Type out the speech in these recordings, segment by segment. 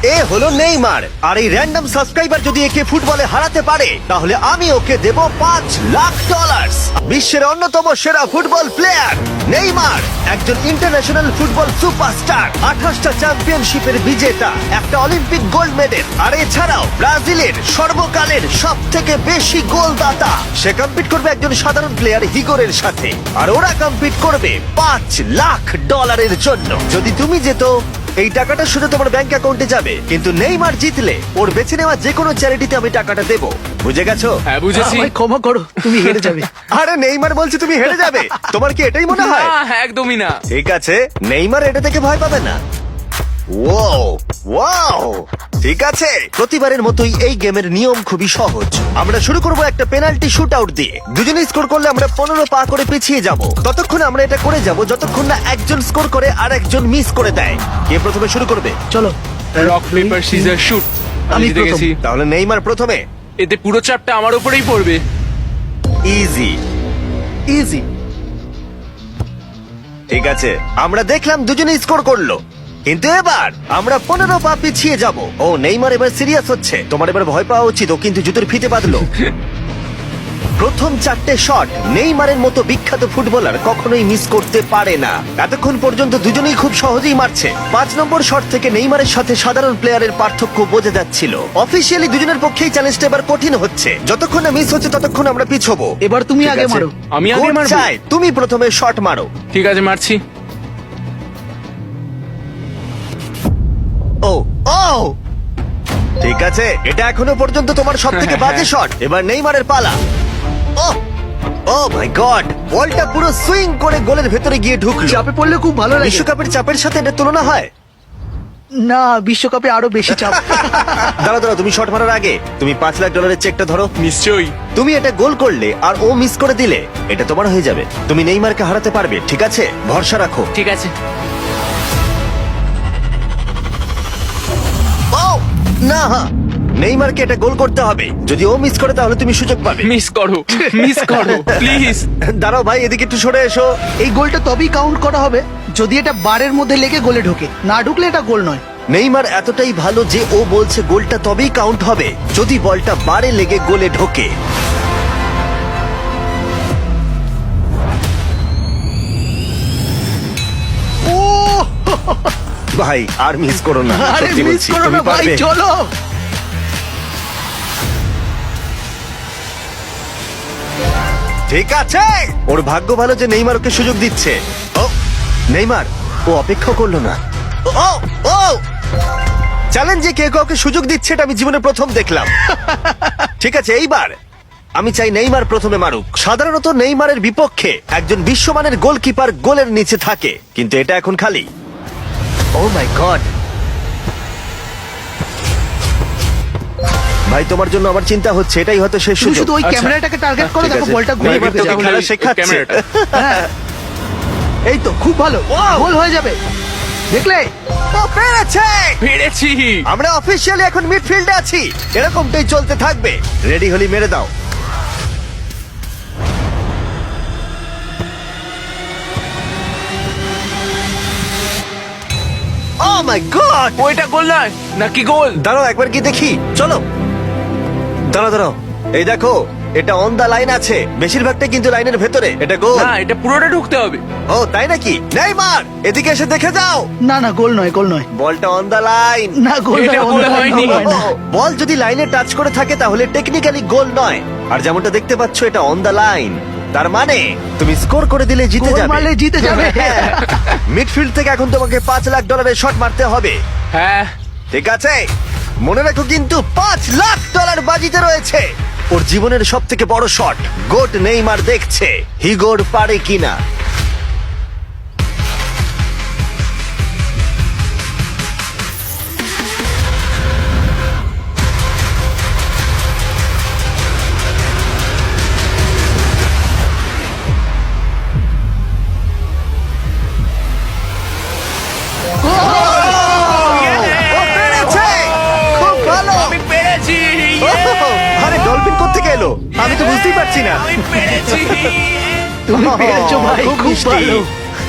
এ হলো নেইমার, আর এই random subscriber যদি একে ফুটবলে হারাতে পারে তাহলে আমি ওকে দেব $5 লাখ। বিশ্বের অন্যতম সেরা ফুটবল প্লেয়ার নেইমার একজন ইন্টারন্যাশনাল ফুটবল সুপারস্টার, 28টা চ্যাম্পিয়নশিপের বিজেতা, একটা অলিম্পিক গোল্ড মেডেল, আর এছাড়াও ব্রাজিলের সর্বকালের সব থেকে বেশি গোলদাতা। সে কম্পিট করবে একজন সাধারণ প্লেয়ার হিগোরের সাথে, আর ওরা কম্পিট করবে $5 লাখ জন্য। যদি তুমি যেত এই টাকাটা শুধু তোমার ব্যাংক অ্যাকাউন্টে যাবে, কিন্তু নেইমার জিতলে ওর বেছে নেওয়া যে কোনো চ্যারিটিতে আমি টাকাটা দেবো। বুঝে গেছো? হ্যাঁ বুঝেছি। আমায় ক্ষমা করো, তুমি হেরে যাবে। আরে নেইমার বলছে তুমি হেরে যাবে, তোমার কি এটাই মনে হয়? না, একদমই না। ঠিক আছে, নেইমার এটা থেকে ভয় পাবে না। ওয়াও ওয়াও, ঠিক আছে। প্রতিবারের মতোই এই গেমের নিয়ম খুবই সহজ। আমরা শুরু করব একটা পেনাল্টি শুট আউট দিয়ে। দুজনে স্কোর করলে আমরা 15 পা করে পিছিয়ে যাব। ততক্ষণ আমরা এটা করে যাব যতক্ষণ না একজন স্কোর করে আর একজন মিস করে দেয়। কে প্রথমে শুরু করবে? চলো। Rock paper scissor shoot. আমি আমি জিতে প্রথম। গেছি। তাহলে নেইমার প্রথমে। এতে পুরো চাপটা আমার উপরেই পড়বে। Easy easy. ঠিক আছে, আমরা দেখলাম দুজনে স্কোর করলো, কিন্তু এবার আমরা 15 পা পিছিয়ে যাব। ও নেইমার এবার সিরিয়াস হচ্ছে। তোমার এবার ভয় পাওয়া উচিত, ও কিন্তু জুতোর ফিতে বাঁধলো। প্রথম 4টে শট নেইমারের মতো বিখ্যাত ফুটবলার কখনোই মিস করতে পারে না। এতক্ষণ পর্যন্ত দুজনেই খুব সহজেই মারছে। 5 নম্বর শট থেকে নেইমারের সাথে সাধারণ প্লেয়ারের পার্থক্য বোঝা যাচ্ছিল। অফিসিয়ালি দুজনের পক্ষেই চ্যালেঞ্জটা এবার কঠিন হচ্ছে। যতক্ষণ না মিস হচ্ছে ততক্ষণ আমরা পিছবো। এবার তুমি ঠিক আগে আছে? মারো। আমি আগে কোচ মারবো? চায় তুমি প্রথমে শট মারো। ঠিক আছে, মারছি। ও ও, ঠিক আছে, এটা এখনো পর্যন্ত তোমার সব থেকে বাজে শট। এবার নেইমারের পালা। ও ও মাই গড, বলটা পুরো সুইং করে গোলের ভেতরে গিয়ে ঢুকলো। চাপে পড়লে খুব ভালো লাগে। বিশ্বকাপের চাপের সাথে এটা তুলনা হয়? না, বিশ্বকাপে আরো বেশি চাপ। দাঁড়াও দাঁড়াও, তুমি শট মারার আগে তুমি $5 লাখ চেকটা ধরো। নিশ্চয়ই। তুমি এটা গোল করলে আর ও মিস করে দিলে এটা তোমার হয়ে যাবে। তুমি নেইমারকে হারাতে পারবে, ঠিক আছে? ভরসা রাখো। ঠিক আছে। ও না, নেইমারকে এটা গোল করতে হবে। যদি ও মিস করে তাহলে তুমি সুযোগ পাবে। মিস করো, মিস করো প্লিজ। দাঁড়াও ভাই, এদিকে একটু সরে এসো। এই গোলটা তবেই কাউন্ট করা হবে যদি এটা বারের মধ্যে লেগে গোলে ঢোকে। না ঢুকলে এটা গোল নয়। নেইমার এতটাই ভালো যে ও বলছে গোলটা তবেই কাউন্ট হবে যদি বলটা বারে লেগে গোলে ঢোকে। ও ভাই আর মিস করো না, আরে সত্যি মিস বলছি, করো তুমি না ভাই, পারবে। চলো। ঠিক আছে, ওর ভাগ্য ভালো যে নেইমার ওকে সুযোগ দিচ্ছে। ও নেইমার, ও অপেক্ষা করলো না। ও ও, চ্যালেঞ্জে কে কাউকে সুযোগ দিচ্ছে এটা আমি জীবনে প্রথম দেখলাম। ঠিক আছে, এইবার আমি চাই নেইমার প্রথমে মারুক। সাধারণত নেইমারের বিপক্ষে একজন বিশ্বমানের গোলকিপার গোলের নিচে থাকে, কিন্তু এটা এখন খালি। ও মাই গড, ভাই তোমার জন্য আমার চিন্তা হচ্ছে। এটাই হয়তো শেষ তুমি সুযোগ। শুধু ওই আচ্ছা। ক্যামেরাটাকে টার্গেট করো, ঠিক দেখো আছে। বলটা ঘুরে নেইমার ঢুকে তোকে যাবে। খেলা শেখাচ্ছে। ক্যামেরাটা। হ্যাঁ। এই তো খুব ভালো, Wow! গোল হয়ে যাবে। দেখলে? ও পেরেছে! পেরেছি। আমরা অফিসিয়ালি এখন মিডফিল্ডে আছি। এরকমটাই চলতে থাকবে। রেডি হলি মেরে দাও। ও মাই গড, ওইটা গোল নয় নাকি গোল? দাঁড়াও একবার কি দেখি, চলো। দাঁড়াও দাঁড়াও, এই দেখো এটা অন দা লাইন আছে। বেশিরভাগটা কিন্তু লাইনের ভেতরে। এটা গোল। না, এটা পুরোটা ঢুকতে হবে। ও তাই নাকি? নেইমার এদিকে এসে দেখে যাও। না না, গোল নয়, গোল নয়। বলটা অন দা লাইন। না, গোল এটা নয়, গোল গোল হয়নি। হয় না। বল যদি লাইনে টাচ করে থাকে তাহলে টেকনিক্যালি গোল নয়। আর যেমনটা দেখতে পাচ্ছ এটা অন দা লাইন, তার মানে তুমি স্কোর করে দিলে জিতে গোল যাবে। মারলে জিতে যাবে। মিডফিল্ড থেকে এখন তোমাকে $5 লাখ শট মারতে হবে। হ্যাঁ। ঠিক আছে, মনে রাখো কিন্তু $5 লাখ বাজিতে রয়েছে। ওর জীবনের সব থেকে বড় শট গোট নেইমার দেখছে হিগোর পারে কিনা। ও পেরেছে! খুব ভালো! আমি পেরেছি। আরে ডলফিন কোত্থেকে এলো? আমি তো বুঝতেই পারছি না। আমি পেরেছি। তুমি পেরেছো ভাই, খুব খুব মিষ্টি। ভালো।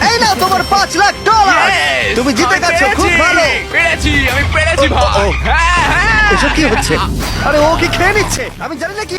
এই নাও তোমার $5,00,000। Yes! তুমি জিতে আমি গেছো, খুব পেরেছি! ভালো। আমি পেরেছি ভাই। ও, ও। হ্যাঁ হ্যাঁ এসব কি হচ্ছে? আরে ও কি খেয়ে নিচ্ছে? আমি জানি না কি